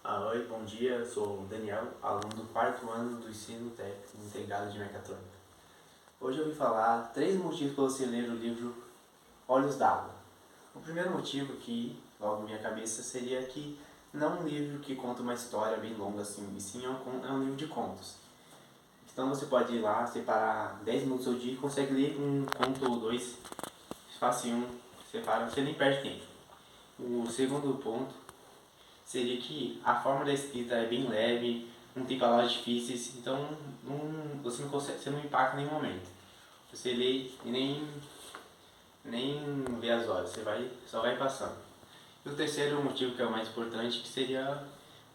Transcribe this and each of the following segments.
Oi, bom dia, eu sou o Daniel, aluno do quarto ano do ensino técnico integrado de mecatrônica. Hoje eu vim falar 3 motivos para você ler o livro Olhos d'Água. O primeiro motivo que logo em minha cabeça seria que não é um livro que conta uma história bem longa assim, e sim é um livro de contos. Então você pode ir lá, separar 10 minutos ao dia e consegue ler um conto ou dois, facinho, separa, você nem perde tempo. O segundo ponto seria que a forma da escrita é bem leve, não tem palavras difíceis, então você não impacta em nenhum momento. Você lê e nem vê as horas, só vai passando. E o terceiro motivo, que é o mais importante, que seria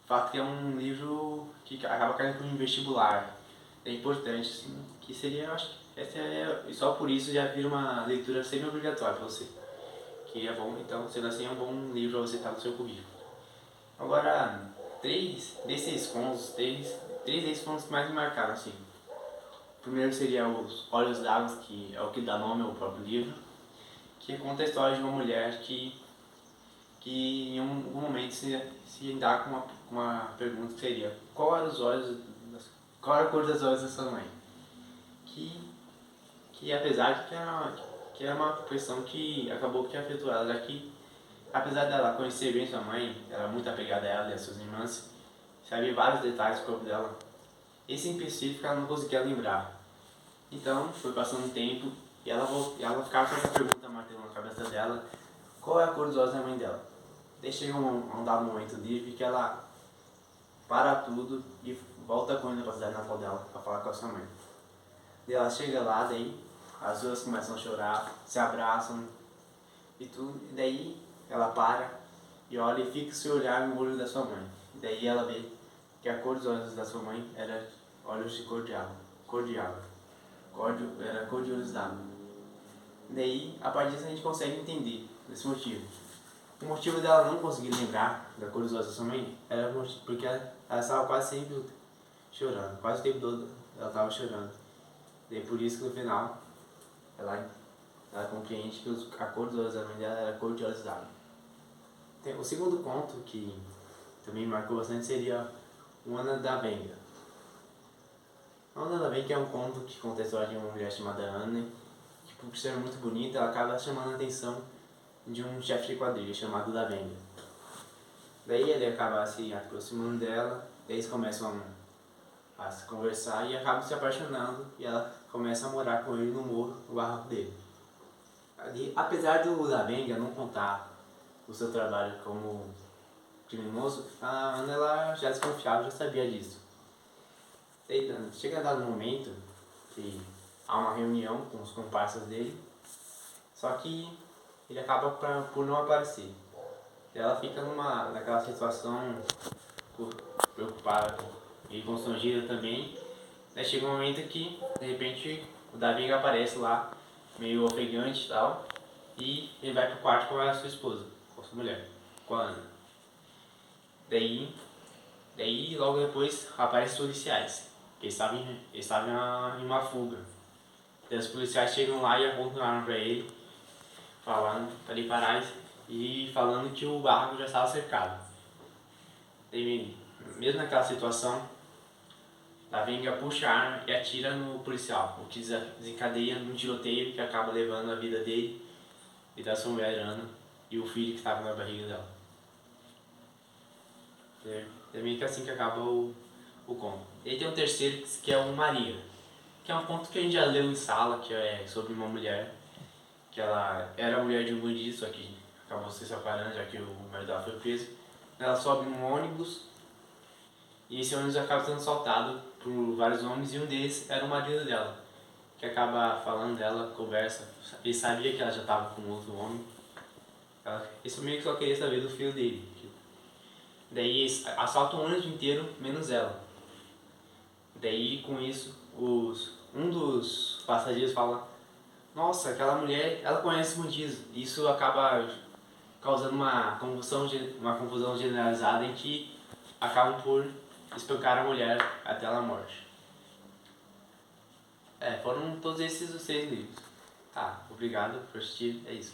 o fato que é um livro que acaba caindo para um vestibular. É importante, assim, que seria, eu acho que e só por isso já vira uma leitura semi-obrigatória para você. Que é bom, então, sendo assim, é um bom livro para você estar no seu currículo. Agora, três desses foram os que mais me marcaram, assim. O primeiro seria Os Olhos d'Água, que é o que dá nome ao próprio livro, que conta a história de uma mulher que em algum momento se dá com uma pergunta que seria: qual era a cor dos olhos da sua mãe? Que apesar de que era uma questão que acabou que afetou ela, já que apesar dela conhecer bem sua mãe, ela era muito apegada a ela e às suas irmãs, sabia vários detalhes do corpo dela. Esse em específico ela não conseguia lembrar. Então, foi passando o tempo e ela ficava com essa pergunta martelando na cabeça dela: qual é a cor dos olhos da mãe dela? Daí chega um dado momento livre que ela para tudo e volta com a cidade natal dela para falar com a sua mãe. Daí ela chega lá, daí as duas começam a chorar, se abraçam e tudo. E daí ela para e olha e fica seu olhar no olho da sua mãe. E daí ela vê que a cor dos olhos da sua mãe era olhos de cor de água. Era cor de olhos d'água. Daí, a partir disso, a gente consegue entender esse motivo. O motivo dela não conseguir lembrar da cor dos olhos da sua mãe era porque ela estava quase sempre chorando. Quase o tempo todo ela estava chorando. Daí, por isso que no final, ela compreende que a cor dos olhos da mãe dela era a cor de olhos d'água. O segundo conto, que também me marcou bastante, seria o Ana da Venga. A Ana da Venga é um conto que conta a história de uma mulher chamada Ana, que por ser muito bonita, ela acaba chamando a atenção de um chefe de quadrilha chamado da Venga. Daí ele acaba se aproximando dela, daí eles começam a se conversar e acabam se apaixonando, e ela começa a morar com ele no morro, no barraco dele. E, apesar do da Venga não contar o seu trabalho como criminoso, a Ana ela já desconfiava, já sabia disso. Daí, chega a dado momento que há uma reunião com os comparsas dele, só que ele acaba por não aparecer. Ela fica naquela situação preocupada e constrangida também. Daí chega um momento que, de repente, o Davi aparece lá, meio ofegante e tal, e ele vai pro quarto com a sua esposa, com a sua mulher, com a Ana. Daí logo depois aparecem os policiais, que estavam em uma fuga. Daí os policiais chegam lá e apontam a arma pra ele, falando para ele parar e falando que o barraco já estava cercado. Daí, mesmo naquela situação, a Venga puxa a arma e atira no policial, o que desencadeia num tiroteio que acaba levando a vida dele e da sua mulher Ana e o filho que estava na barriga dela. É meio que assim que acaba o conto. E aí tem um terceiro que é o Maria, que é um conto que a gente já leu em sala, que é sobre uma mulher, que ela era mulher de um bandido, só que acabou se separando, já que o marido dela foi preso. Ela sobe num ônibus e esse ônibus acaba sendo assaltado por vários homens e um deles era o marido dela, que acaba falando dela, conversa. Ele sabia que ela já estava com outro homem. Esse meio que só queria saber do filho dele. Daí assalta o ônibus inteiro, menos ela. Daí com isso, um dos passageiros fala: nossa, aquela mulher, ela conhece bandidos. Isso acaba causando uma confusão generalizada em que acabam por espancar a mulher até ela morte. Foram todos esses os 6 livros. Tá, obrigado por assistir, é isso.